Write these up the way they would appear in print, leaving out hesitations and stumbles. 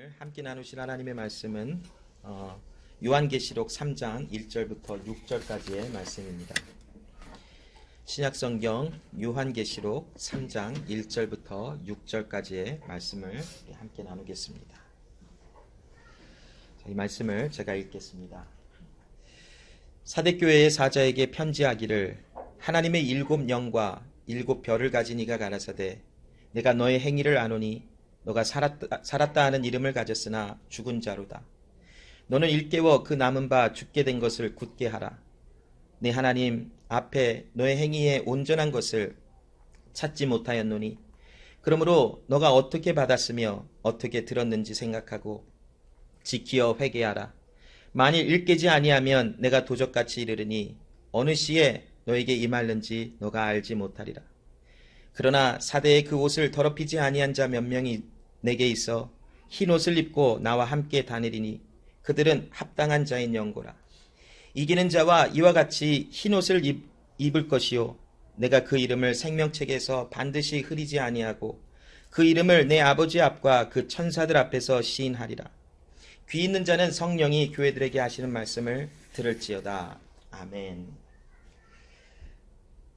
오늘 함께 나누실 하나님의 말씀은 요한계시록 3장 1절부터 6절까지의 말씀입니다. 신약성경 요한계시록 3장 1절부터 6절까지의 말씀을 함께 나누겠습니다. 이 말씀을 제가 읽겠습니다. 사대교회의 사자에게 편지하기를 하나님의 7 영과 7 별을 가진 이가 가라사대 내가 너의 행위를 아노니 너가 살았다 하는 이름을 가졌으나 죽은 자로다. 너는 일깨워 그 남은 바 죽게 된 것을 굳게 하라. 내 하나님 앞에 너의 행위에 온전한 것을 찾지 못하였노니 그러므로 너가 어떻게 받았으며 어떻게 들었는지 생각하고 지키어 회개하라. 만일 일깨지 아니하면 내가 도적같이 이르르니 어느 시에 너에게 임할는지 너가 알지 못하리라. 그러나 사대의 그 옷을 더럽히지 아니한 자 몇 명이 내게 있어 흰 옷을 입고 나와 함께 다니리니 그들은 합당한 자인 영고라. 이기는 자와 이와 같이 흰 옷을 입을 것이요 내가 그 이름을 생명책에서 반드시 흐리지 아니하고 그 이름을 내 아버지 앞과 그 천사들 앞에서 시인하리라. 귀 있는 자는 성령이 교회들에게 하시는 말씀을 들을지어다. 아멘.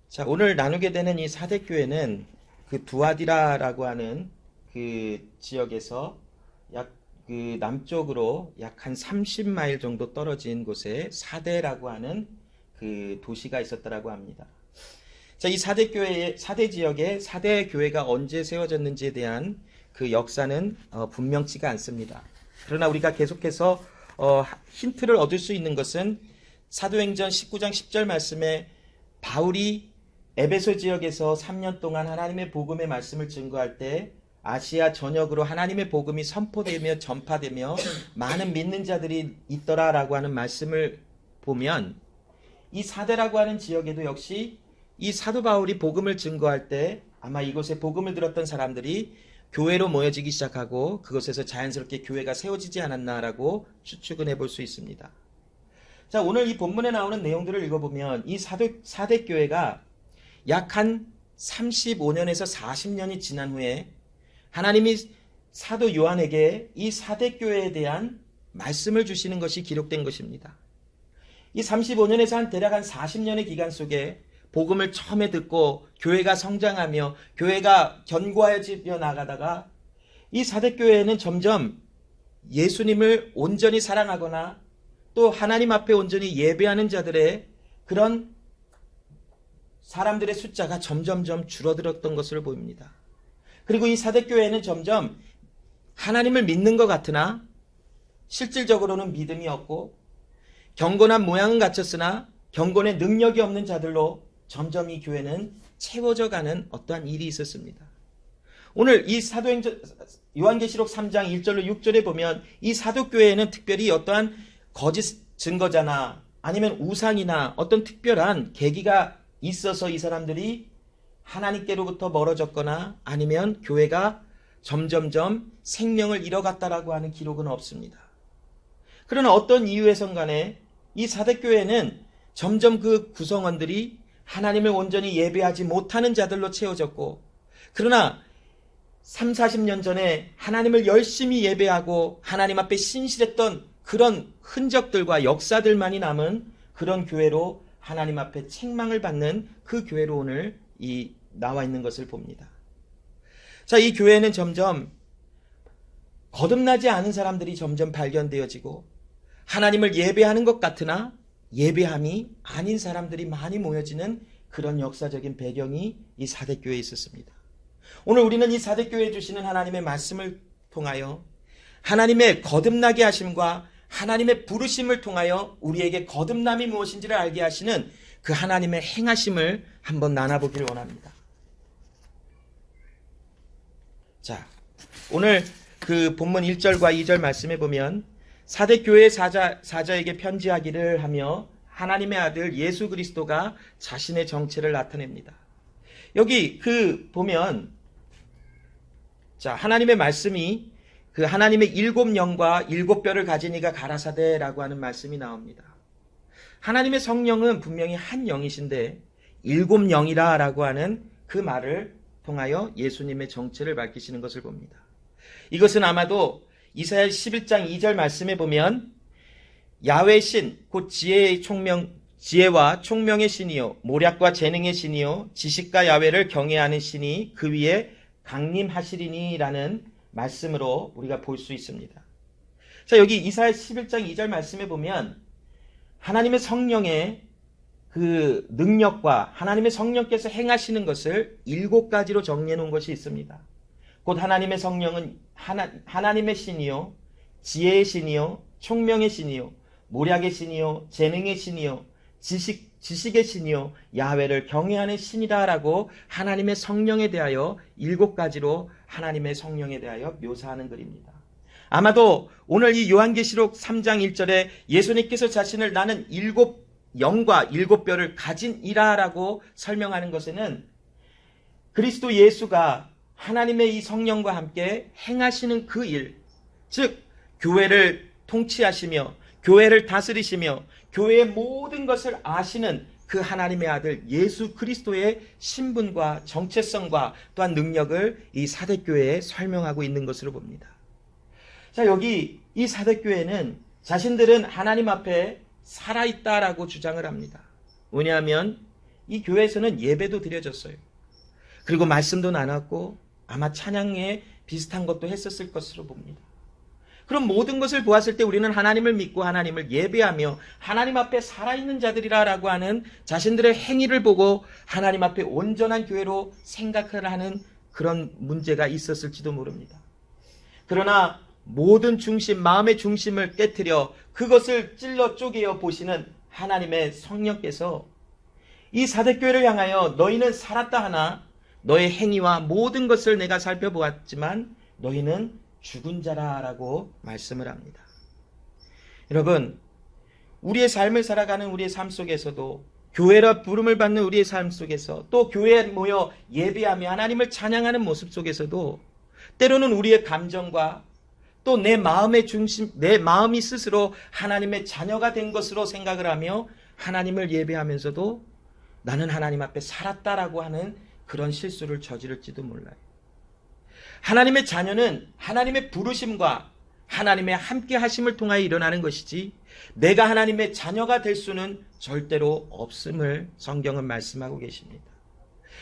자, 오늘 나누게 되는 이 사대교회는 그 두아디라라고 하는 그 지역에서 약 그 남쪽으로 약 한 30마일 정도 떨어진 곳에 사대라고 하는 그 도시가 있었다라고 합니다. 자, 이 사대 지역에 사대 교회가 언제 세워졌는지에 대한 그 역사는 분명치가 않습니다. 그러나 우리가 계속해서 힌트를 얻을 수 있는 것은 사도행전 19장 10절 말씀에 바울이 에베소 지역에서 3년 동안 하나님의 복음의 말씀을 증거할 때 아시아 전역으로 하나님의 복음이 선포되며 전파되며 많은 믿는 자들이 있더라라고 하는 말씀을 보면 이 사대라고 하는 지역에도 역시 이 사도 바울이 복음을 증거할 때 아마 이곳에 복음을 들었던 사람들이 교회로 모여지기 시작하고 그곳에서 자연스럽게 교회가 세워지지 않았나라고 추측은 해볼 수 있습니다. 자, 오늘 이 본문에 나오는 내용들을 읽어보면 이 사대 교회가 약 한 35년에서 40년이 지난 후에 하나님이 사도 요한에게 이 사대교회에 대한 말씀을 주시는 것이 기록된 것입니다. 이 35년에서 대략 한 40년의 기간 속에 복음을 처음에 듣고 교회가 성장하며 교회가 견고해지며 나가다가 이 사대교회는 점점 예수님을 온전히 사랑하거나 또 하나님 앞에 온전히 예배하는 자들의 그런 사람들의 숫자가 점점점 줄어들었던 것을 보입니다. 그리고 이 사대교회는 점점 하나님을 믿는 것 같으나 실질적으로는 믿음이 없고 경건한 모양은 갖췄으나 경건의 능력이 없는 자들로 점점 이 교회는 채워져 가는 어떠한 일이 있었습니다. 오늘 이 사도행전 요한계시록 3장 1절로 6절에 보면 이 사도교회에는 특별히 어떠한 거짓 증거자나 아니면 우상이나 어떤 특별한 계기가 있어서 이 사람들이 하나님께로부터 멀어졌거나 아니면 교회가 점점점 생명을 잃어갔다라고 하는 기록은 없습니다. 그러나 어떤 이유에선 간에 이 사대교회는 점점 그 구성원들이 하나님을 온전히 예배하지 못하는 자들로 채워졌고 그러나 3, 40년 전에 하나님을 열심히 예배하고 하나님 앞에 신실했던 그런 흔적들과 역사들만이 남은 그런 교회로 하나님 앞에 책망을 받는 그 교회로 오늘 나와 있는 것을 봅니다. 자, 이 교회는 점점 거듭나지 않은 사람들이 점점 발견되어지고 하나님을 예배하는 것 같으나 예배함이 아닌 사람들이 많이 모여지는 그런 역사적인 배경이 이 사대교회에 있었습니다. 오늘 우리는 이 사대교회에 주시는 하나님의 말씀을 통하여 하나님의 거듭나게 하심과 하나님의 부르심을 통하여 우리에게 거듭남이 무엇인지를 알게 하시는 그 하나님의 행하심을 한번 나눠보기를 원합니다. 자, 오늘 그 본문 1절과 2절 말씀에 보면 사대교회 사자에게 편지하기를 하며 하나님의 아들 예수 그리스도가 자신의 정체를 나타냅니다. 여기 보면 자, 하나님의 말씀이 그 하나님의 7 영과 7 뼈를 가진 이가 가라사대라고 하는 말씀이 나옵니다. 하나님의 성령은 분명히 한 영이신데 7 영이라고 하는 그 말을 통하여 예수님의 정체를 밝히시는 것을 봅니다. 이것은 아마도 이사야 11장 2절 말씀에 보면 야훼 신, 곧 지혜와 총명의 신이요 모략과 재능의 신이요 지식과 야훼를 경외하는 신이 그 위에 강림하시리니 라는 말씀으로 우리가 볼 수 있습니다. 자, 여기 이사야 11장 2절 말씀에 보면 하나님의 성령의 그 능력과 하나님의 성령께서 행하시는 것을 7가지로 정리해 놓은 것이 있습니다. 곧 하나님의 성령은 하나님의 신이요 지혜의 신이요 총명의 신이요 모략의 신이요 재능의 신이요 지식의 신이요 야훼를 경외하는 신이다라고 하나님의 성령에 대하여 7가지로 하나님의 성령에 대하여 묘사하는 글입니다. 아마도 오늘 이 요한계시록 3장 1절에 예수님께서 자신을 나는 7 영과 7뼈를 가진 이라라고 설명하는 것에는 그리스도 예수가 하나님의 이 성령과 함께 행하시는 그 일, 즉 교회를 통치하시며 교회를 다스리시며 교회의 모든 것을 아시는 그 하나님의 아들 예수 그리스도의 신분과 정체성과 또한 능력을 이 사대교회에 설명하고 있는 것으로 봅니다. 자, 여기 이 사대교회는 자신들은 하나님 앞에 살아있다라고 주장을 합니다. 왜냐하면 이 교회에서는 예배도 드려졌어요. 그리고 말씀도 나눴고 아마 찬양에 비슷한 것도 했었을 것으로 봅니다. 그럼 모든 것을 보았을 때 우리는 하나님을 믿고 하나님을 예배하며 하나님 앞에 살아있는 자들이라고 하는 자신들의 행위를 보고 하나님 앞에 온전한 교회로 생각을 하는 그런 문제가 있었을지도 모릅니다. 그러나 모든 중심, 마음의 중심을 깨트려 그것을 찔러 쪼개어 보시는 하나님의 성령께서 이 사대교회를 향하여 너희는 살았다 하나 너의 행위와 모든 것을 내가 살펴보았지만 너희는 죽은 자라라고 말씀을 합니다. 여러분, 우리의 삶을 살아가는 우리의 삶 속에서도 교회라 부름을 받는 우리의 삶 속에서 또 교회에 모여 예배하며 하나님을 찬양하는 모습 속에서도 때로는 우리의 감정과 또 내 마음의 중심, 내 마음이 스스로 하나님의 자녀가 된 것으로 생각을 하며 하나님을 예배하면서도 나는 하나님 앞에 살았다라고 하는 그런 실수를 저지를지도 몰라요. 하나님의 자녀는 하나님의 부르심과 하나님의 함께 하심을 통하여 일어나는 것이지 내가 하나님의 자녀가 될 수는 절대로 없음을 성경은 말씀하고 계십니다.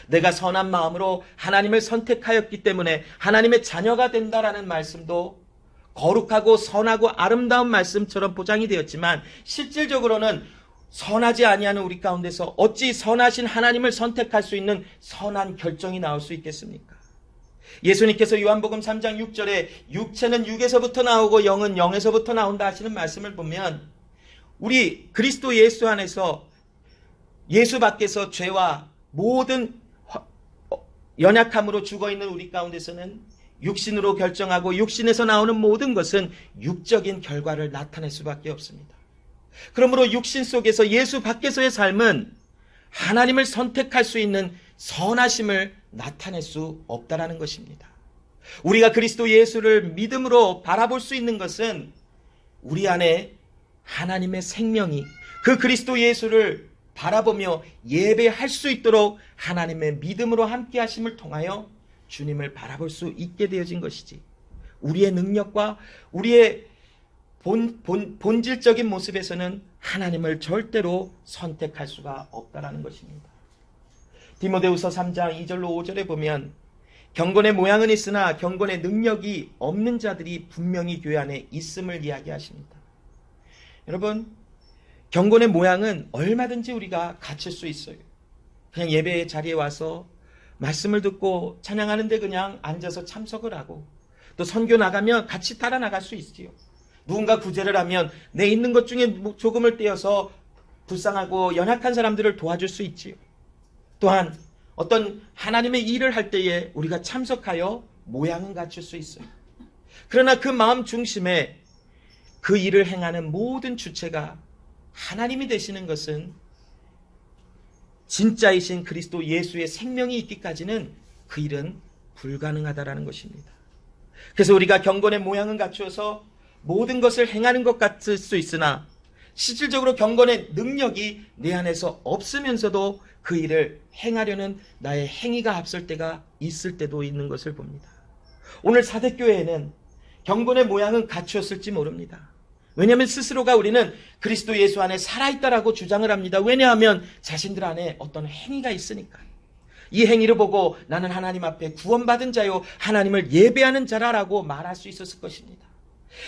내가 선한 마음으로 하나님을 선택하였기 때문에 하나님의 자녀가 된다라는 말씀도 거룩하고 선하고 아름다운 말씀처럼 포장이 되었지만 실질적으로는 선하지 아니하는 우리 가운데서 어찌 선하신 하나님을 선택할 수 있는 선한 결정이 나올 수 있겠습니까? 예수님께서 요한복음 3장 6절에 육체는 육에서부터 나오고 영은 영에서부터 나온다 하시는 말씀을 보면 우리 그리스도 예수 안에서 예수 밖에서 죄와 모든 연약함으로 죽어있는 우리 가운데서는 육신으로 결정하고 육신에서 나오는 모든 것은 육적인 결과를 나타낼 수밖에 없습니다. 그러므로 육신 속에서 예수 밖에서의 삶은 하나님을 선택할 수 있는 선하심을 나타낼 수 없다라는 것입니다. 우리가 그리스도 예수를 믿음으로 바라볼 수 있는 것은 우리 안에 하나님의 생명이 그 그리스도 예수를 바라보며 예배할 수 있도록 하나님의 믿음으로 함께 하심을 통하여 주님을 바라볼 수 있게 되어진 것이지 우리의 능력과 우리의 본질적인 모습에서는 하나님을 절대로 선택할 수가 없다라는 것입니다. 디모데후서 3장 2절로 5절에 보면 경건의 모양은 있으나 경건의 능력이 없는 자들이 분명히 교회 안에 있음을 이야기하십니다. 여러분, 경건의 모양은 얼마든지 우리가 갖출 수 있어요. 그냥 예배 자리에 와서 말씀을 듣고 찬양하는데 그냥 앉아서 참석을 하고 또 선교 나가면 같이 따라 나갈 수 있지요. 누군가 구제를 하면 내 있는 것 중에 조금을 떼어서 불쌍하고 연약한 사람들을 도와줄 수 있지요. 또한 어떤 하나님의 일을 할 때에 우리가 참석하여 모양은 갖출 수 있어요. 그러나 그 마음 중심에 그 일을 행하는 모든 주체가 하나님이 되시는 것은 진짜이신 그리스도 예수의 생명이 있기까지는 그 일은 불가능하다라는 것입니다. 그래서 우리가 경건의 모양은 갖추어서 모든 것을 행하는 것 같을 수 있으나 실질적으로 경건의 능력이 내 안에서 없으면서도 그 일을 행하려는 나의 행위가 앞설 때가 있을 때도 있는 것을 봅니다. 오늘 사대교회에는 경건의 모양은 갖추었을지 모릅니다. 왜냐하면 스스로가 우리는 그리스도 예수 안에 살아있다라고 주장을 합니다. 왜냐하면 자신들 안에 어떤 행위가 있으니까. 이 행위를 보고 나는 하나님 앞에 구원받은 자요 하나님을 예배하는 자라라고 말할 수 있었을 것입니다.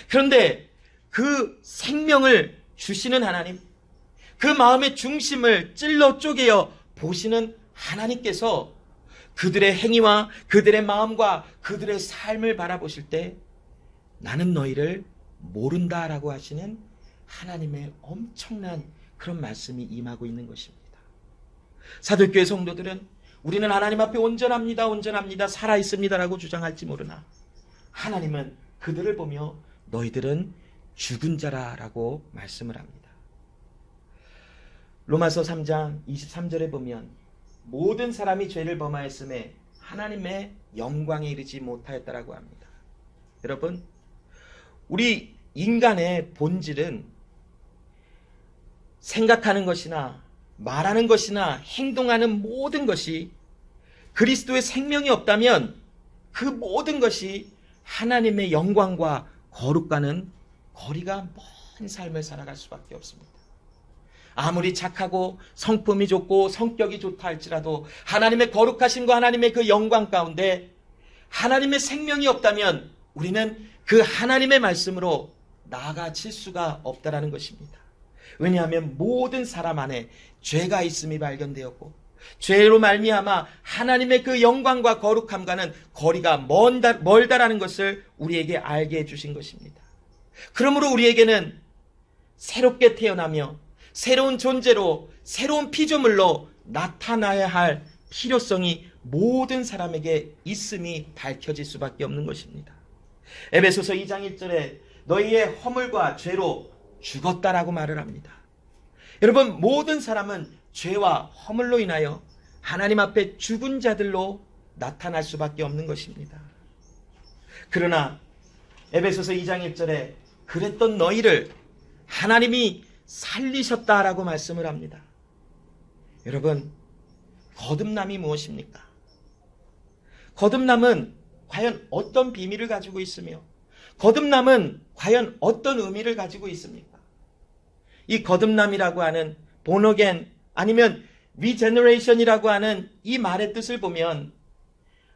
그런데 그 생명을 주시는 하나님, 그 마음의 중심을 찔러 쪼개어 보시는 하나님께서 그들의 행위와 그들의 마음과 그들의 삶을 바라보실 때 나는 너희를 모른다라고 하시는 하나님의 엄청난 그런 말씀이 임하고 있는 것입니다. 사도교회 성도들은 우리는 하나님 앞에 온전합니다, 온전합니다, 살아있습니다라고 주장할지 모르나 하나님은 그들을 보며 너희들은 죽은 자라라고 말씀을 합니다. 로마서 3장 23절에 보면 모든 사람이 죄를 범하였음에 하나님의 영광에 이르지 못하였다라고 합니다. 여러분, 우리 인간의 본질은 생각하는 것이나 말하는 것이나 행동하는 모든 것이 그리스도의 생명이 없다면 그 모든 것이 하나님의 영광과 거룩과는 거리가 먼 삶을 살아갈 수밖에 없습니다. 아무리 착하고 성품이 좋고 성격이 좋다 할지라도 하나님의 거룩하심과 하나님의 그 영광 가운데 하나님의 생명이 없다면 우리는 그 하나님의 말씀으로 나아가칠 수가 없다라는 것입니다. 왜냐하면 모든 사람 안에 죄가 있음이 발견되었고 죄로 말미암아 하나님의 그 영광과 거룩함과는 거리가 멀다라는 것을 우리에게 알게 해주신 것입니다. 그러므로 우리에게는 새롭게 태어나며 새로운 존재로 새로운 피조물로 나타나야 할 필요성이 모든 사람에게 있음이 밝혀질 수밖에 없는 것입니다. 에베소서 2장 1절에 너희의 허물과 죄로 죽었다라고 말을 합니다. 여러분, 모든 사람은 죄와 허물로 인하여 하나님 앞에 죽은 자들로 나타날 수밖에 없는 것입니다. 그러나 에베소서 2장 1절에 그랬던 너희를 하나님이 살리셨다라고 말씀을 합니다. 여러분, 거듭남이 무엇입니까? 거듭남은 과연 어떤 비밀을 가지고 있으며 거듭남은 과연 어떤 의미를 가지고 있습니까? 이 거듭남이라고 하는 본어겐 아니면 리제너레이션이라고 하는 이 말의 뜻을 보면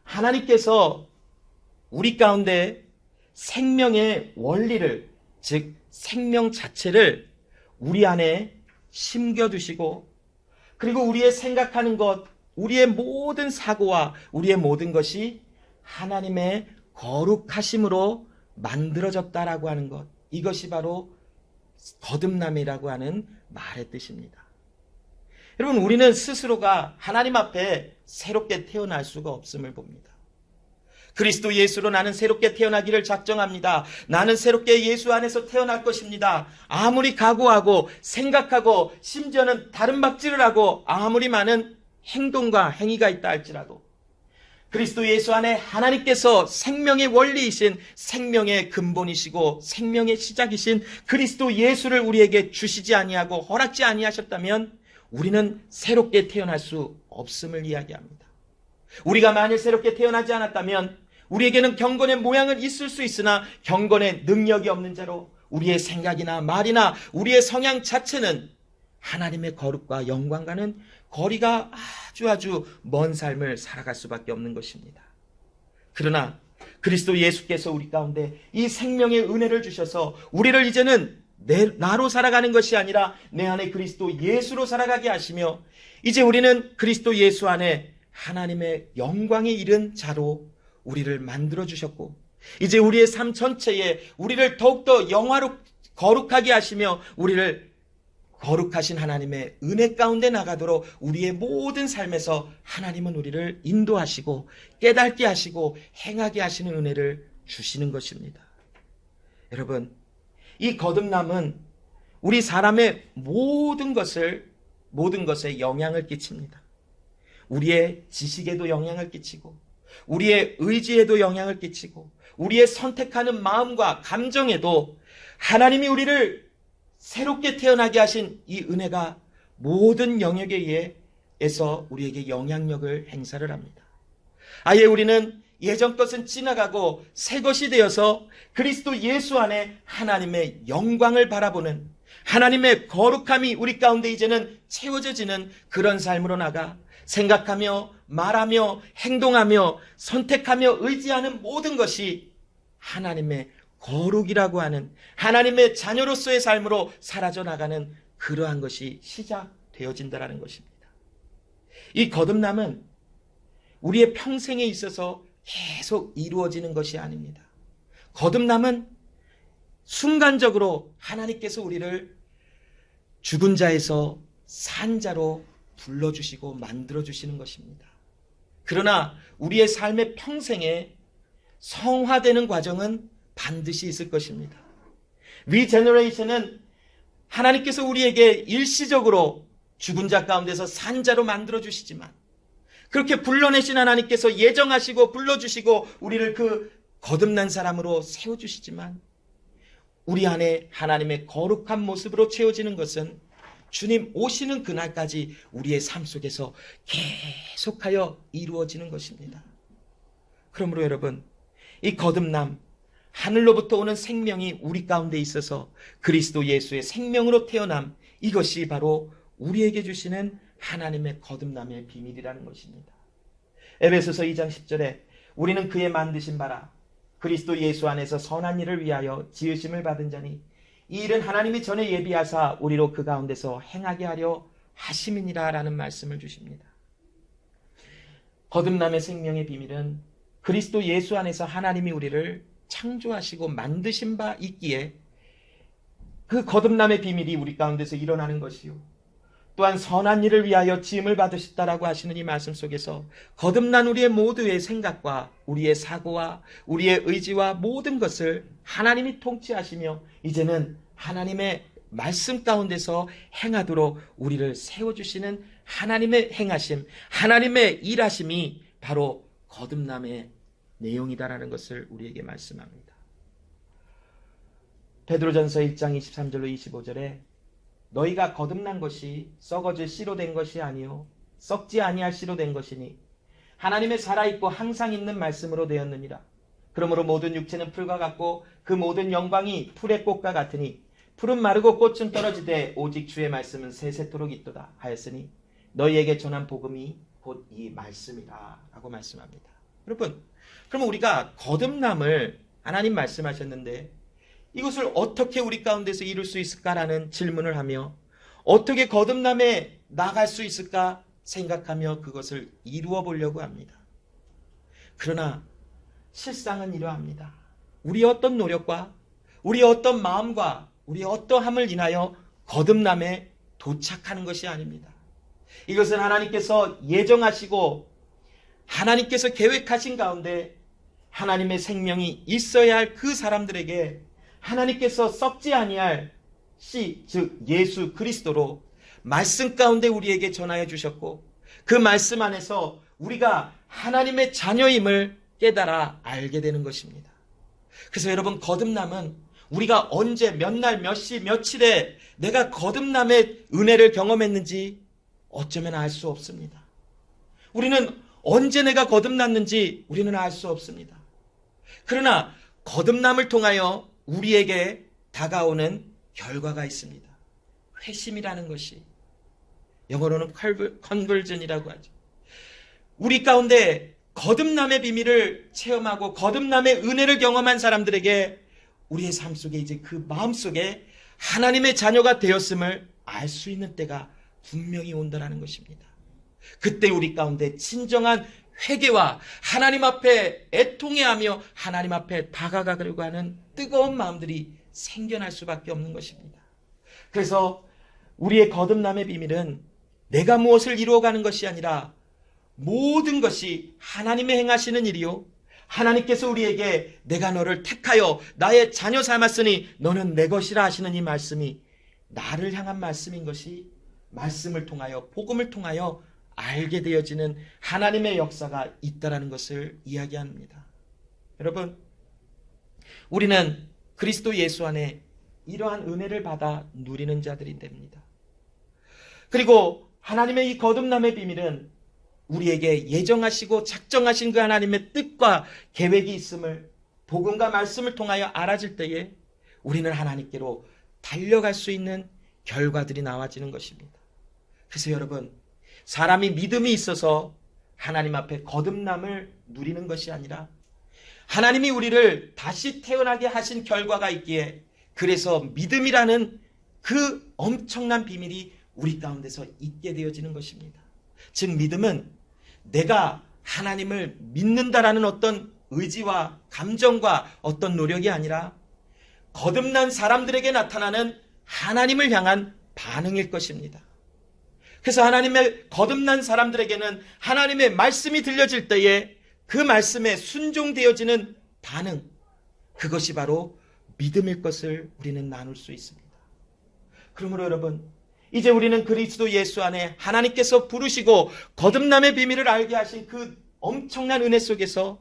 하나님께서 우리 가운데 생명의 원리를, 즉 생명 자체를 우리 안에 심겨두시고 그리고 우리의 생각하는 것, 우리의 모든 사고와 우리의 모든 것이 하나님의 거룩하심으로 만들어졌다라고 하는 것, 이것이 바로 거듭남이라고 하는 말의 뜻입니다. 여러분, 우리는 스스로가 하나님 앞에 새롭게 태어날 수가 없음을 봅니다. 그리스도 예수로 나는 새롭게 태어나기를 작정합니다. 나는 새롭게 예수 안에서 태어날 것입니다. 아무리 각오하고 생각하고 심지어는 다른 박질을 하고 아무리 많은 행동과 행위가 있다 할지라도 그리스도 예수 안에 하나님께서 생명의 원리이신 생명의 근본이시고 생명의 시작이신 그리스도 예수를 우리에게 주시지 아니하고 허락지 아니하셨다면 우리는 새롭게 태어날 수 없음을 이야기합니다. 우리가 만일 새롭게 태어나지 않았다면 우리에게는 경건의 모양은 있을 수 있으나 경건의 능력이 없는 자로 우리의 생각이나 말이나 우리의 성향 자체는 하나님의 거룩과 영광과는 거리가 아주 먼 삶을 살아갈 수밖에 없는 것입니다. 그러나 그리스도 예수께서 우리 가운데 이 생명의 은혜를 주셔서 우리를 이제는 나로 살아가는 것이 아니라 내 안에 그리스도 예수로 살아가게 하시며 이제 우리는 그리스도 예수 안에 하나님의 영광에 이른 자로 우리를 만들어 주셨고 이제 우리의 삶 전체에 우리를 더욱더 거룩하게 하시며 우리를 거룩하신 하나님의 은혜 가운데 나가도록 우리의 모든 삶에서 하나님은 우리를 인도하시고 깨닫게 하시고 행하게 하시는 은혜를 주시는 것입니다. 여러분, 이 거듭남은 우리 사람의 모든 것에 영향을 끼칩니다. 우리의 지식에도 영향을 끼치고 우리의 의지에도 영향을 끼치고 우리의 선택하는 마음과 감정에도 하나님이 우리를 새롭게 태어나게 하신 이 은혜가 모든 영역에 의해서 우리에게 영향력을 행사를 합니다. 아예 우리는 예전 것은 지나가고 새 것이 되어서 그리스도 예수 안에 하나님의 영광을 바라보는, 하나님의 거룩함이 우리 가운데 이제는 채워져지는 그런 삶으로 나가 생각하며 말하며 행동하며 선택하며 의지하는 모든 것이 하나님의 거룩이라고 하는, 하나님의 자녀로서의 삶으로 사라져 나가는 그러한 것이 시작되어진다는 것입니다. 이 거듭남은 우리의 평생에 있어서 계속 이루어지는 것이 아닙니다. 거듭남은 순간적으로 하나님께서 우리를 죽은 자에서 산 자로 불러주시고 만들어주시는 것입니다. 그러나 우리의 삶의 평생에 성화되는 과정은 반드시 있을 것입니다. 리제너레이션은 하나님께서 우리에게 일시적으로 죽은 자 가운데서 산 자로 만들어주시지만, 그렇게 불러내신 하나님께서 예정하시고 불러주시고 우리를 그 거듭난 사람으로 세워주시지만, 우리 안에 하나님의 거룩한 모습으로 채워지는 것은 주님 오시는 그날까지 우리의 삶 속에서 계속하여 이루어지는 것입니다. 그러므로 여러분, 이 거듭남, 하늘로부터 오는 생명이 우리 가운데 있어서 그리스도 예수의 생명으로 태어남, 이것이 바로 우리에게 주시는 하나님의 거듭남의 비밀이라는 것입니다. 에베소서 2장 10절에 우리는 그의 만드신 바라 그리스도 예수 안에서 선한 일을 위하여 지으심을 받은 자니 이 일은 하나님이 전에 예비하사 우리로 그 가운데서 행하게 하려 하심이니라 라는 말씀을 주십니다. 거듭남의 생명의 비밀은 그리스도 예수 안에서 하나님이 우리를 창조하시고 만드신 바 있기에 그 거듭남의 비밀이 우리 가운데서 일어나는 것이요, 또한 선한 일을 위하여 지음을 받으셨다라고 하시는 이 말씀 속에서 거듭난 우리의 모두의 생각과 우리의 사고와 우리의 의지와 모든 것을 하나님이 통치하시며 이제는 하나님의 말씀 가운데서 행하도록 우리를 세워주시는 하나님의 행하심, 하나님의 일하심이 바로 거듭남의 내용이다라는 것을 우리에게 말씀합니다. 베드로전서 1장 23절로 25절에 너희가 거듭난 것이 썩어질 씨로 된 것이 아니요 썩지 아니할 씨로 된 것이니 하나님의 살아있고 항상 있는 말씀으로 되었느니라. 그러므로 모든 육체는 풀과 같고 그 모든 영광이 풀의 꽃과 같으니 풀은 마르고 꽃은 떨어지되 오직 주의 말씀은 세세토록 있도다 하였으니 너희에게 전한 복음이 곧 이 말씀이라 라고 말씀합니다. 여러분, 그러면 우리가 거듭남을 하나님 말씀하셨는데 이것을 어떻게 우리 가운데서 이룰 수 있을까라는 질문을 하며 어떻게 거듭남에 나갈 수 있을까 생각하며 그것을 이루어 보려고 합니다. 그러나 실상은 이러합니다. 우리의 어떤 노력과 우리의 어떤 마음과 우리의 어떠함을 인하여 거듭남에 도착하는 것이 아닙니다. 이것은 하나님께서 예정하시고 하나님께서 계획하신 가운데 하나님의 생명이 있어야 할 그 사람들에게 하나님께서 썩지 아니할 씨, 즉 예수 그리스도로 말씀 가운데 우리에게 전하여 주셨고 그 말씀 안에서 우리가 하나님의 자녀임을 깨달아 알게 되는 것입니다. 그래서 여러분, 거듭남은 우리가 언제 몇 날 몇 시 며칠에 내가 거듭남의 은혜를 경험했는지 어쩌면 알 수 없습니다. 우리는 언제 내가 거듭났는지 우리는 알 수 없습니다. 그러나 거듭남을 통하여 우리에게 다가오는 결과가 있습니다. 회심이라는 것이, 영어로는 컨버전이라고 하죠. 우리 가운데 거듭남의 비밀을 체험하고 거듭남의 은혜를 경험한 사람들에게 우리의 삶 속에 이제 그 마음 속에 하나님의 자녀가 되었음을 알 수 있는 때가 분명히 온다라는 것입니다. 그때 우리 가운데 진정한 회개와 하나님 앞에 애통해하며 하나님 앞에 다가가려고 하는 뜨거운 마음들이 생겨날 수밖에 없는 것입니다. 그래서 우리의 거듭남의 비밀은 내가 무엇을 이루어가는 것이 아니라 모든 것이 하나님의 행하시는 일이요, 하나님께서 우리에게 내가 너를 택하여 나의 자녀 삼았으니 너는 내 것이라 하시는 이 말씀이 나를 향한 말씀인 것이 말씀을 통하여 복음을 통하여 알게 되어지는 하나님의 역사가 있다라는 것을 이야기합니다. 여러분, 우리는 그리스도 예수 안에 이러한 은혜를 받아 누리는 자들이 됩니다. 그리고 하나님의 이 거듭남의 비밀은 우리에게 예정하시고 작정하신 그 하나님의 뜻과 계획이 있음을 복음과 말씀을 통하여 알아질 때에 우리는 하나님께로 달려갈 수 있는 결과들이 나와지는 것입니다. 그래서 여러분, 사람이 믿음이 있어서 하나님 앞에 거듭남을 누리는 것이 아니라 하나님이 우리를 다시 태어나게 하신 결과가 있기에, 그래서 믿음이라는 그 엄청난 비밀이 우리 가운데서 있게 되어지는 것입니다. 즉 믿음은 내가 하나님을 믿는다라는 어떤 의지와 감정과 어떤 노력이 아니라 거듭난 사람들에게 나타나는 하나님을 향한 반응일 것입니다. 그래서 하나님의 거듭난 사람들에게는 하나님의 말씀이 들려질 때에 그 말씀에 순종되어지는 반응, 그것이 바로 믿음일 것을 우리는 나눌 수 있습니다. 그러므로 여러분, 이제 우리는 그리스도 예수 안에 하나님께서 부르시고 거듭남의 비밀을 알게 하신 그 엄청난 은혜 속에서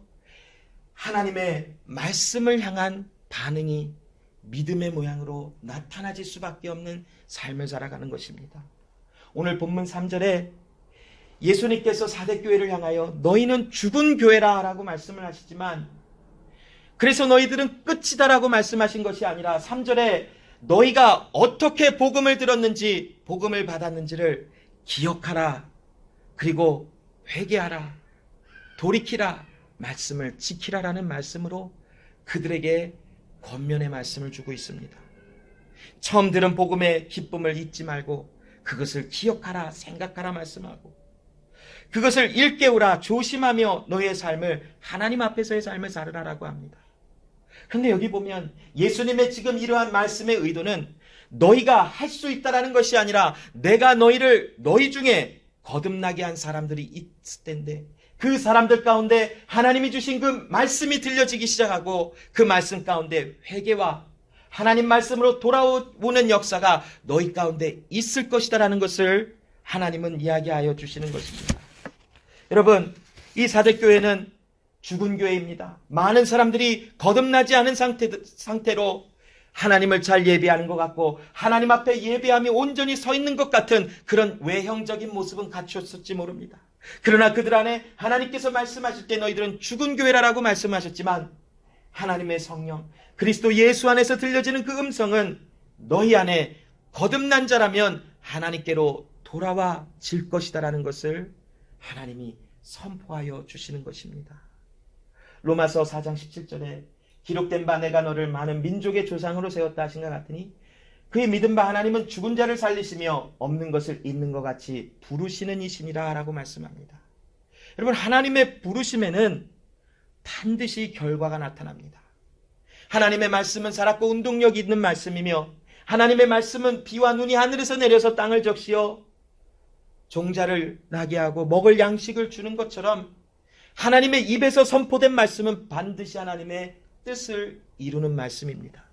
하나님의 말씀을 향한 반응이 믿음의 모양으로 나타나질 수밖에 없는 삶을 살아가는 것입니다. 오늘 본문 3절에 예수님께서 사대교회를 향하여 너희는 죽은 교회라 라고 말씀을 하시지만, 그래서 너희들은 끝이다 라고 말씀하신 것이 아니라 3절에 너희가 어떻게 복음을 들었는지, 복음을 받았는지를 기억하라, 그리고 회개하라, 돌이키라, 말씀을 지키라라는 말씀으로 그들에게 권면의 말씀을 주고 있습니다. 처음 들은 복음의 기쁨을 잊지 말고 그것을 기억하라, 생각하라 말씀하고, 그것을 일깨우라, 조심하며 너의 삶을, 하나님 앞에서의 삶을 살으라라고 합니다. 그런데 여기 보면 예수님의 지금 이러한 말씀의 의도는 너희가 할 수 있다라는 것이 아니라 내가 너희 중에 거듭나게 한 사람들이 있을 텐데, 그 사람들 가운데 하나님이 주신 그 말씀이 들려지기 시작하고 그 말씀 가운데 회개와 하나님 말씀으로 돌아오는 역사가 너희 가운데 있을 것이다라는 것을 하나님은 이야기하여 주시는 것입니다. 여러분, 이 사대교회는 죽은 교회입니다. 많은 사람들이 거듭나지 않은 상태로 하나님을 잘 예배하는 것 같고 하나님 앞에 예배하며 온전히 서 있는 것 같은 그런 외형적인 모습은 갖추었을지 모릅니다. 그러나 그들 안에 하나님께서 말씀하실 때 너희들은 죽은 교회라고 말씀하셨지만, 하나님의 성령 그리스도 예수 안에서 들려지는 그 음성은 너희 안에 거듭난 자라면 하나님께로 돌아와질 것이다라는 것을 하나님이 선포하여 주시는 것입니다. 로마서 4장 17절에 기록된 바 내가 너를 많은 민족의 조상으로 세웠다 하신 것 같으니 그의 믿은 바 하나님은 죽은 자를 살리시며 없는 것을 있는 것 같이 부르시는 이시니라 라고 말씀합니다. 여러분, 하나님의 부르심에는 반드시 결과가 나타납니다. 하나님의 말씀은 살았고 운동력 있는 말씀이며, 하나님의 말씀은 비와 눈이 하늘에서 내려서 땅을 적시어 종자를 나게 하고 먹을 양식을 주는 것처럼 하나님의 입에서 선포된 말씀은 반드시 하나님의 뜻을 이루는 말씀입니다.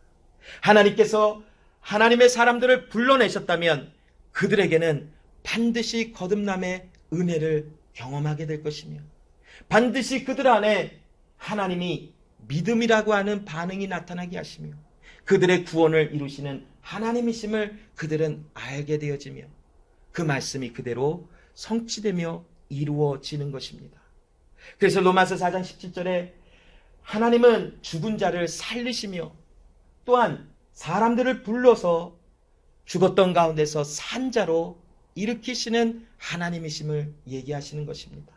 하나님께서 하나님의 사람들을 불러내셨다면 그들에게는 반드시 거듭남의 은혜를 경험하게 될 것이며, 반드시 그들 안에 하나님이 믿음이라고 하는 반응이 나타나게 하시며 그들의 구원을 이루시는 하나님이심을 그들은 알게 되어지며 그 말씀이 그대로 성취되며 이루어지는 것입니다. 그래서 로마서 4장 17절에 하나님은 죽은 자를 살리시며 또한 사람들을 불러서 죽었던 가운데서 산 자로 일으키시는 하나님이심을 얘기하시는 것입니다.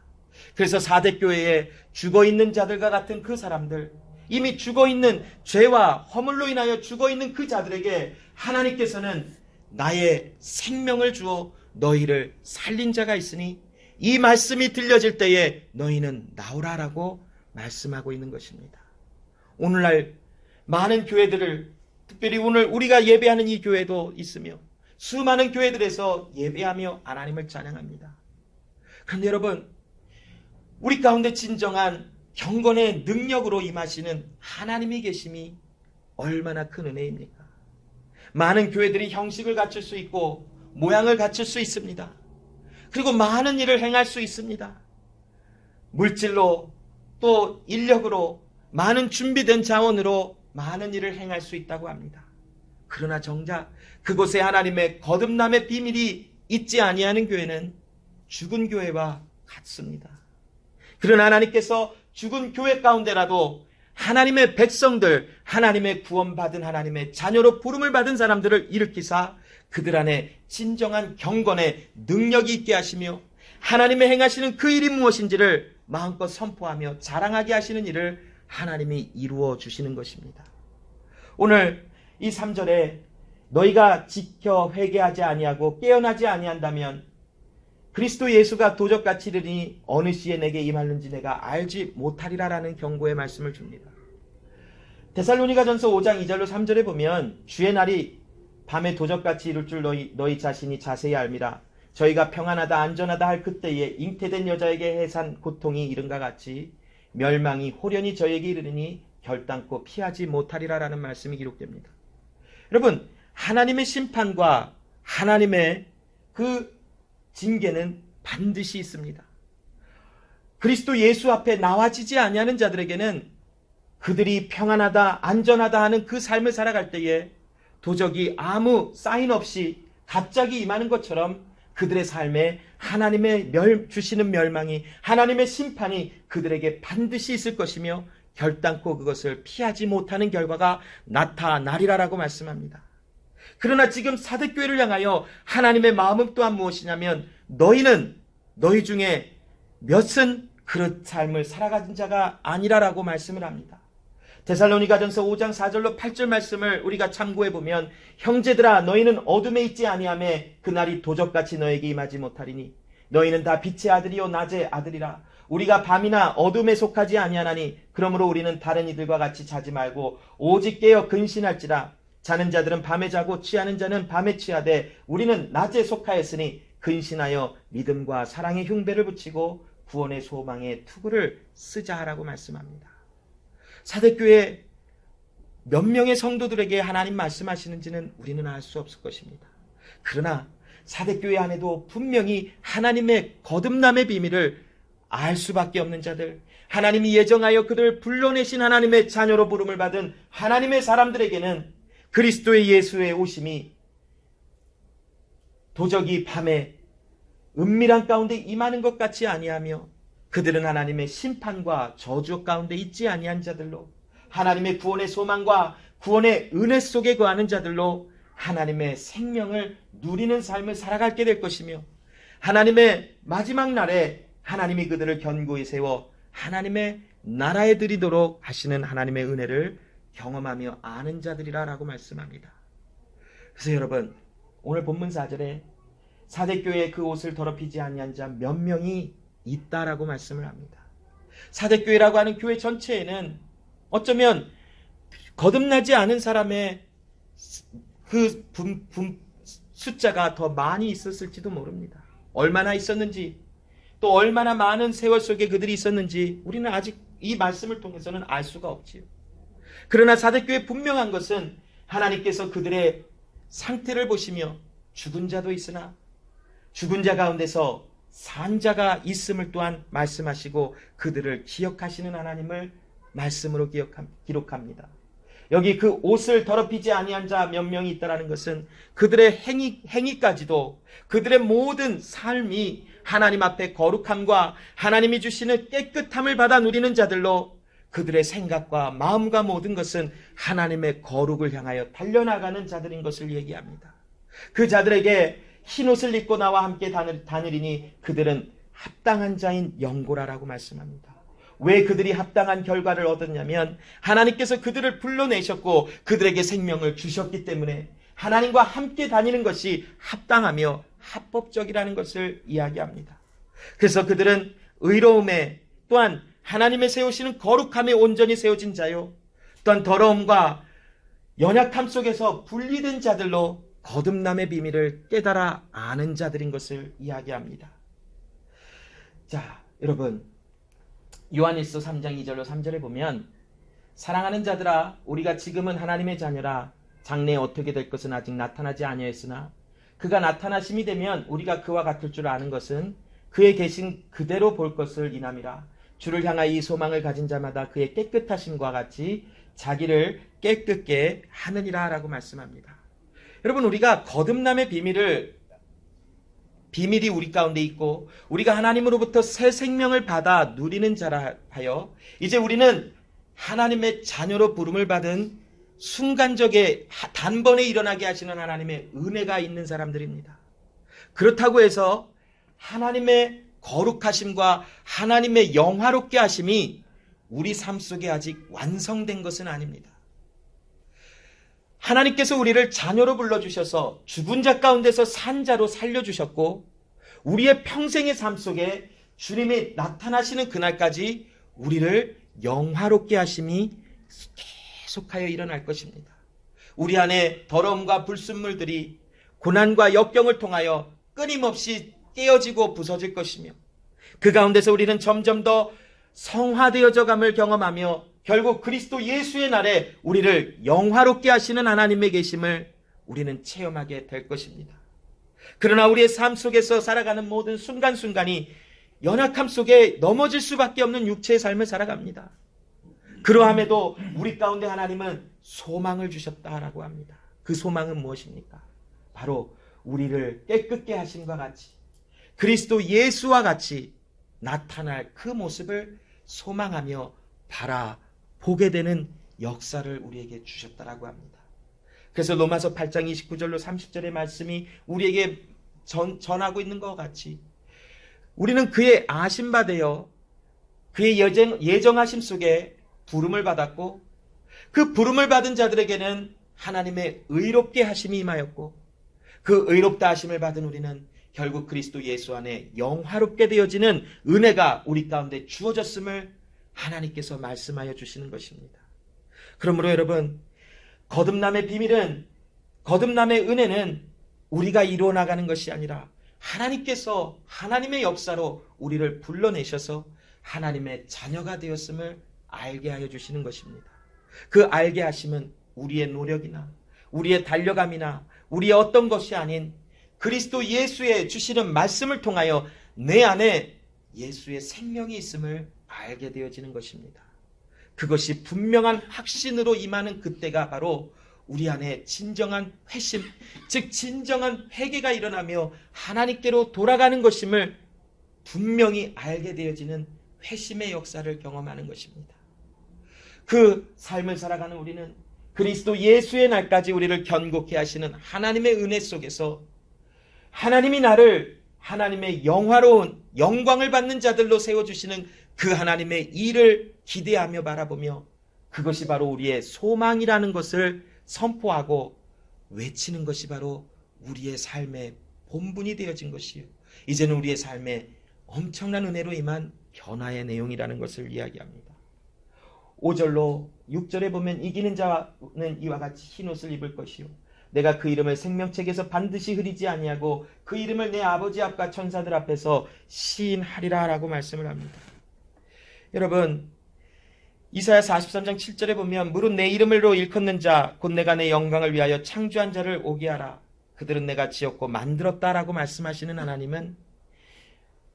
그래서 사대교회에 죽어있는 자들과 같은 그 사람들, 이미 죽어있는 죄와 허물로 인하여 죽어있는 그 자들에게 하나님께서는 나의 생명을 주어 너희를 살린 자가 있으니 이 말씀이 들려질 때에 너희는 나오라라고 말씀하고 있는 것입니다. 오늘날 많은 교회들을, 특별히 오늘 우리가 예배하는 이 교회도 있으며 수많은 교회들에서 예배하며 하나님을 찬양합니다. 그런데 여러분, 우리 가운데 진정한 경건의 능력으로 임하시는 하나님이 계심이 얼마나 큰 은혜입니까? 많은 교회들이 형식을 갖출 수 있고 모양을 갖출 수 있습니다. 그리고 많은 일을 행할 수 있습니다. 물질로 또 인력으로 많은 준비된 자원으로 많은 일을 행할 수 있다고 합니다. 그러나 정작 그곳에 하나님의 거듭남의 비밀이 있지 아니하는 교회는 죽은 교회와 같습니다. 그러나 하나님께서 죽은 교회 가운데라도 하나님의 백성들, 하나님의 구원받은 하나님의 자녀로 부름을 받은 사람들을 일으키사 그들 안에 진정한 경건의 능력이 있게 하시며 하나님의 행하시는 그 일이 무엇인지를 마음껏 선포하며 자랑하게 하시는 일을 하나님이 이루어 주시는 것입니다. 오늘 이 3절에 너희가 지켜 회개하지 아니하고 깨어나지 아니한다면 그리스도 예수가 도적같이 이르니 어느 시에 내게 임하는지 내가 알지 못하리라라는 경고의 말씀을 줍니다. 데살로니가전서 5장 2절로 3절에 보면 주의 날이 밤에 도적같이 이룰 줄 너희 자신이 자세히 알미라. 저희가 평안하다 안전하다 할 그때에 잉태된 여자에게 해산 고통이 이른과 같이 멸망이 호련히 저에게 이르니 결단코 피하지 못하리라라는 말씀이 기록됩니다. 여러분, 하나님의 심판과 하나님의 그 징계는 반드시 있습니다. 그리스도 예수 앞에 나와지지 아니하는 자들에게는 그들이 평안하다 안전하다 하는 그 삶을 살아갈 때에 도적이 아무 사인 없이 갑자기 임하는 것처럼 그들의 삶에 하나님의 주시는 멸망이 하나님의 심판이 그들에게 반드시 있을 것이며 결단코 그것을 피하지 못하는 결과가 나타나리라라고 말씀합니다. 그러나 지금 사대교회를 향하여 하나님의 마음은 또한 무엇이냐면 너희 중에 몇은 그런 삶을 살아가는 자가 아니라라고 말씀을 합니다. 데살로니가전서 5장 4절로 8절 말씀을 우리가 참고해 보면 형제들아 너희는 어둠에 있지 아니하매 그날이 도적같이 너에게 임하지 못하리니 너희는 다 빛의 아들이요 낮의 아들이라. 우리가 밤이나 어둠에 속하지 아니하나니 그러므로 우리는 다른 이들과 같이 자지 말고 오직 깨어 근신할지라. 자는 자들은 밤에 자고 취하는 자는 밤에 취하되 우리는 낮에 속하였으니 근신하여 믿음과 사랑의 흉배를 붙이고 구원의 소망의 투구를 쓰자 하라고 말씀합니다. 사대교회 몇 명의 성도들에게 하나님 말씀하시는지는 우리는 알 수 없을 것입니다. 그러나 사대교회 안에도 분명히 하나님의 거듭남의 비밀을 알 수밖에 없는 자들, 하나님이 예정하여 그들을 불러내신 하나님의 자녀로 부름을 받은 하나님의 사람들에게는 그리스도의 예수의 오심이 도적이 밤에 은밀한 가운데 임하는 것 같이 아니하며 그들은 하나님의 심판과 저주 가운데 있지 아니한 자들로 하나님의 구원의 소망과 구원의 은혜 속에 거하는 자들로 하나님의 생명을 누리는 삶을 살아가게 될 것이며 하나님의 마지막 날에 하나님이 그들을 견고히 세워 하나님의 나라에 들이도록 하시는 하나님의 은혜를 경험하며 아는 자들이라고 말씀합니다. 그래서 여러분, 오늘 본문 4절에 사대교회의 그 옷을 더럽히지 아니한 자 몇 명이 있다라고 말씀을 합니다. 사대교회라고 하는 교회 전체에는 어쩌면 거듭나지 않은 사람의 그 숫자가 더 많이 있었을지도 모릅니다. 얼마나 있었는지 또 얼마나 많은 세월 속에 그들이 있었는지 우리는 아직 이 말씀을 통해서는 알 수가 없지요. 그러나 사대교회 분명한 것은 하나님께서 그들의 상태를 보시며 죽은 자도 있으나 죽은 자 가운데서 산 자가 있음을 또한 말씀하시고 그들을 기억하시는 하나님을 말씀으로 기록합니다. 여기 그 옷을 더럽히지 아니한 자 몇 명이 있다라는 것은 그들의 행위까지도 그들의 모든 삶이 하나님 앞에 거룩함과 하나님이 주시는 깨끗함을 받아 누리는 자들로 그들의 생각과 마음과 모든 것은 하나님의 거룩을 향하여 달려나가는 자들인 것을 얘기합니다. 그 자들에게 흰옷을 입고 나와 함께 다니리니 그들은 합당한 자인 영고라라고 말씀합니다. 왜 그들이 합당한 결과를 얻었냐면 하나님께서 그들을 불러내셨고 그들에게 생명을 주셨기 때문에 하나님과 함께 다니는 것이 합당하며 합법적이라는 것을 이야기합니다. 그래서 그들은 의로움에 또한 하나님의 세우시는 거룩함에 온전히 세워진 자요, 또한 더러움과 연약함 속에서 분리된 자들로 거듭남의 비밀을 깨달아 아는 자들인 것을 이야기합니다. 자, 여러분, 요한일서 3장 2절로 3절에 보면 사랑하는 자들아 우리가 지금은 하나님의 자녀라 장래에 어떻게 될 것은 아직 나타나지 아니하였으나 그가 나타나심이 되면 우리가 그와 같을 줄 아는 것은 그의 계신 그대로 볼 것을 인함이라. 주를 향하여 이 소망을 가진 자마다 그의 깨끗하심과 같이 자기를 깨끗게 하느니라 라고 말씀합니다. 여러분, 우리가 거듭남의 비밀을 비밀이 우리 가운데 있고 우리가 하나님으로부터 새 생명을 받아 누리는 자라 하여 이제 우리는 하나님의 자녀로 부름을 받은 순간적에 단번에 일어나게 하시는 하나님의 은혜가 있는 사람들입니다. 그렇다고 해서 하나님의 거룩하심과 하나님의 영화롭게 하심이 우리 삶 속에 아직 완성된 것은 아닙니다. 하나님께서 우리를 자녀로 불러주셔서 죽은 자 가운데서 산 자로 살려주셨고 우리의 평생의 삶 속에 주님이 나타나시는 그날까지 우리를 영화롭게 하심이 계속하여 일어날 것입니다. 우리 안에 더러움과 불순물들이 고난과 역경을 통하여 끊임없이 깨어지고 부서질 것이며 그 가운데서 우리는 점점 더 성화되어져감을 경험하며 결국 그리스도 예수의 날에 우리를 영화롭게 하시는 하나님의 계심을 우리는 체험하게 될 것입니다. 그러나 우리의 삶 속에서 살아가는 모든 순간순간이 연약함 속에 넘어질 수밖에 없는 육체의 삶을 살아갑니다. 그러함에도 우리 가운데 하나님은 소망을 주셨다라고 합니다. 그 소망은 무엇입니까? 바로 우리를 깨끗게 하심과 같이 그리스도 예수와 같이 나타날 그 모습을 소망하며 바라보게 되는 역사를 우리에게 주셨다라고 합니다. 그래서 로마서 8장 29절로 30절의 말씀이 우리에게 전하고 있는 것 같이 우리는 그의 아심바 되어 그의 예정하심 속에 부름을 받았고 그 부름을 받은 자들에게는 하나님의 의롭게 하심이 임하였고 그 의롭다 하심을 받은 우리는 결국 그리스도 예수 안에 영화롭게 되어지는 은혜가 우리 가운데 주어졌음을 하나님께서 말씀하여 주시는 것입니다. 그러므로 여러분, 거듭남의 비밀은, 거듭남의 은혜는 우리가 이루어 나가는 것이 아니라 하나님께서 하나님의 역사로 우리를 불러내셔서 하나님의 자녀가 되었음을 알게 하여 주시는 것입니다. 그 알게 하심은 우리의 노력이나 우리의 달려감이나 우리의 어떤 것이 아닌 그리스도 예수의 주시는 말씀을 통하여 내 안에 예수의 생명이 있음을 알게 되어지는 것입니다. 그것이 분명한 확신으로 임하는 그때가 바로 우리 안에 진정한 회심, 즉 진정한 회개가 일어나며 하나님께로 돌아가는 것임을 분명히 알게 되어지는 회심의 역사를 경험하는 것입니다. 그 삶을 살아가는 우리는 그리스도 예수의 날까지 우리를 견고케 하시는 하나님의 은혜 속에서 하나님이 나를 하나님의 영화로운 영광을 받는 자들로 세워주시는 그 하나님의 일을 기대하며 바라보며 그것이 바로 우리의 소망이라는 것을 선포하고 외치는 것이 바로 우리의 삶의 본분이 되어진 것이요. 이제는 우리의 삶에 엄청난 은혜로 임한 변화의 내용이라는 것을 이야기합니다. 5절로 6절에 보면 이기는 자는 이와 같이 흰옷을 입을 것이요. 내가 그 이름을 생명책에서 반드시 흐리지 아니하고 그 이름을 내 아버지 앞과 천사들 앞에서 시인하리라 라고 말씀을 합니다. 여러분, 이사야 43장 7절에 보면 무릇 내 이름으로 일컫는 자 곧 내가 내 영광을 위하여 창조한 자를 오게 하라. 그들은 내가 지었고 만들었다라고 말씀하시는 하나님은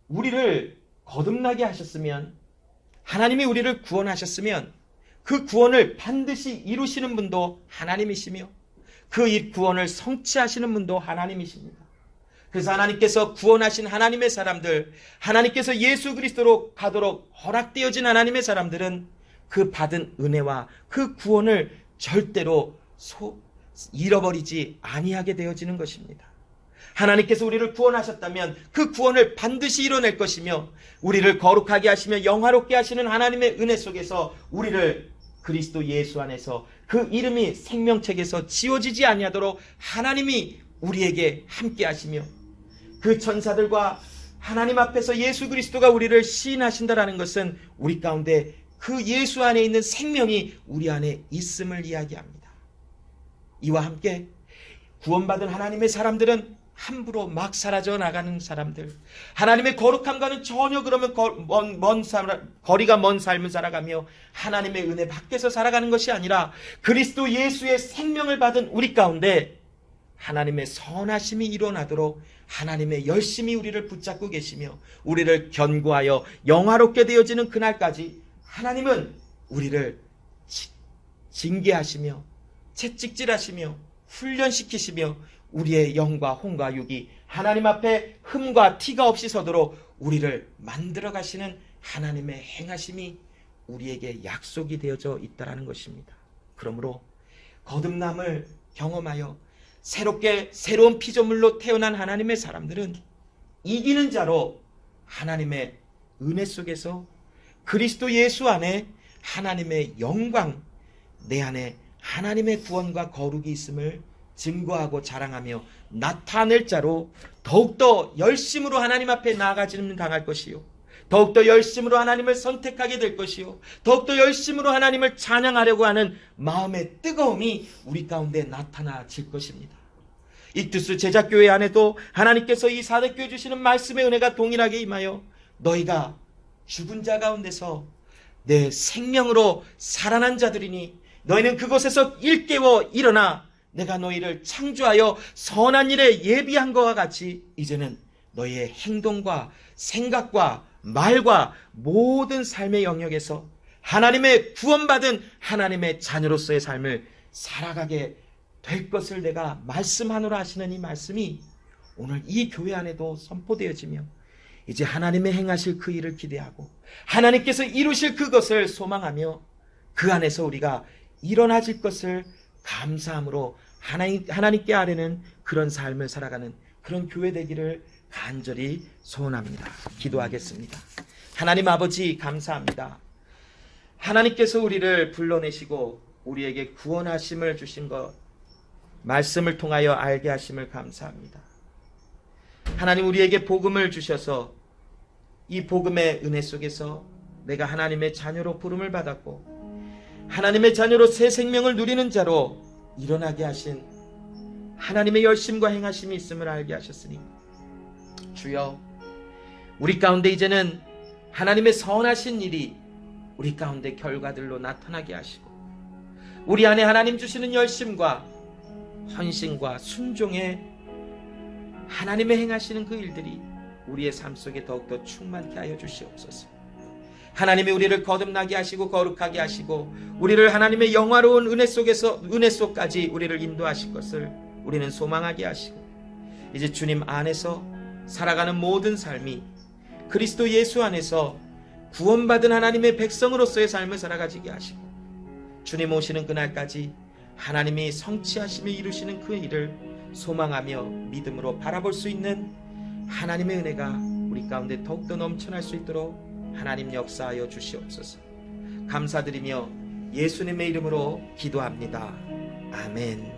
우리를 거듭나게 하셨으면, 하나님이 우리를 구원하셨으면 그 구원을 반드시 이루시는 분도 하나님이시며 그 구원을 성취하시는 분도 하나님이십니다. 그래서 하나님께서 구원하신 하나님의 사람들, 하나님께서 예수 그리스도로 가도록 허락되어진 하나님의 사람들은 그 받은 은혜와 그 구원을 절대로 잃어버리지 아니하게 되어지는 것입니다. 하나님께서 우리를 구원하셨다면 그 구원을 반드시 이뤄낼 것이며 우리를 거룩하게 하시며 영화롭게 하시는 하나님의 은혜 속에서 우리를 그리스도 예수 안에서 그 이름이 생명책에서 지워지지 아니하도록 하나님이 우리에게 함께 하시며 그 천사들과 하나님 앞에서 예수 그리스도가 우리를 시인하신다라는 것은 우리 가운데 그 예수 안에 있는 생명이 우리 안에 있음을 이야기합니다. 이와 함께 구원받은 하나님의 사람들은 함부로 막 사라져 나가는 사람들, 하나님의 거룩함과는 전혀 그러면 거리가 먼 삶을 살아가며 하나님의 은혜 밖에서 살아가는 것이 아니라 그리스도 예수의 생명을 받은 우리 가운데 하나님의 선하심이 일어나도록 하나님의 열심히 우리를 붙잡고 계시며 우리를 견고하여 영화롭게 되어지는 그날까지 하나님은 우리를 징계하시며 채찍질하시며 훈련시키시며 우리의 영과 혼과 육이 하나님 앞에 흠과 티가 없이 서도록 우리를 만들어 가시는 하나님의 행하심이 우리에게 약속이 되어져 있다는 것입니다. 그러므로 거듭남을 경험하여 새로운 피조물로 태어난 하나님의 사람들은 이기는 자로 하나님의 은혜 속에서 그리스도 예수 안에 하나님의 영광, 내 안에 하나님의 구원과 거룩이 있음을 증거하고 자랑하며 나타낼 자로 더욱더 열심으로 하나님 앞에 나아가지는 당할 것이요, 더욱더 열심으로 하나님을 선택하게 될 것이요, 더욱더 열심으로 하나님을 찬양하려고 하는 마음의 뜨거움이 우리 가운데 나타나질 것입니다. 익투스 제자교회 안에도 하나님께서 이 사대교회 주시는 말씀의 은혜가 동일하게 임하여 너희가 죽은 자 가운데서 내 생명으로 살아난 자들이니 너희는 그곳에서 일깨워 일어나 내가 너희를 창조하여 선한 일에 예비한 것과 같이 이제는 너희의 행동과 생각과 말과 모든 삶의 영역에서 하나님의 구원받은 하나님의 자녀로서의 삶을 살아가게 될 것을 내가 말씀하노라 하시는 이 말씀이 오늘 이 교회 안에도 선포되어지며 이제 하나님의 행하실 그 일을 기대하고 하나님께서 이루실 그것을 소망하며 그 안에서 우리가 일어나질 것을 감사함으로 하나님께 아뢰는 그런 삶을 살아가는 그런 교회 되기를 간절히 소원합니다. 기도하겠습니다. 하나님 아버지 감사합니다. 하나님께서 우리를 불러내시고 우리에게 구원하심을 주신 것 말씀을 통하여 알게 하심을 감사합니다. 하나님 우리에게 복음을 주셔서 이 복음의 은혜 속에서 내가 하나님의 자녀로 부름을 받았고 하나님의 자녀로 새 생명을 누리는 자로 일어나게 하신 하나님의 열심과 행하심이 있음을 알게 하셨으니 주여 우리 가운데 이제는 하나님의 선하신 일이 우리 가운데 결과들로 나타나게 하시고 우리 안에 하나님 주시는 열심과 헌신과 순종에 하나님의 행하시는 그 일들이 우리의 삶 속에 더욱더 충만케 하여 주시옵소서. 하나님이 우리를 거듭나게 하시고 거룩하게 하시고 우리를 하나님의 영화로운 은혜 속까지 우리를 인도하실 것을 우리는 소망하게 하시고 이제 주님 안에서 살아가는 모든 삶이 그리스도 예수 안에서 구원받은 하나님의 백성으로서의 삶을 살아가지게 하시고 주님 오시는 그날까지 하나님이 성취하시며 이루시는 그 일을 소망하며 믿음으로 바라볼 수 있는 하나님의 은혜가 우리 가운데 더욱더 넘쳐날 수 있도록 하나님 역사하여 주시옵소서. 감사드리며 예수님의 이름으로 기도합니다. 아멘.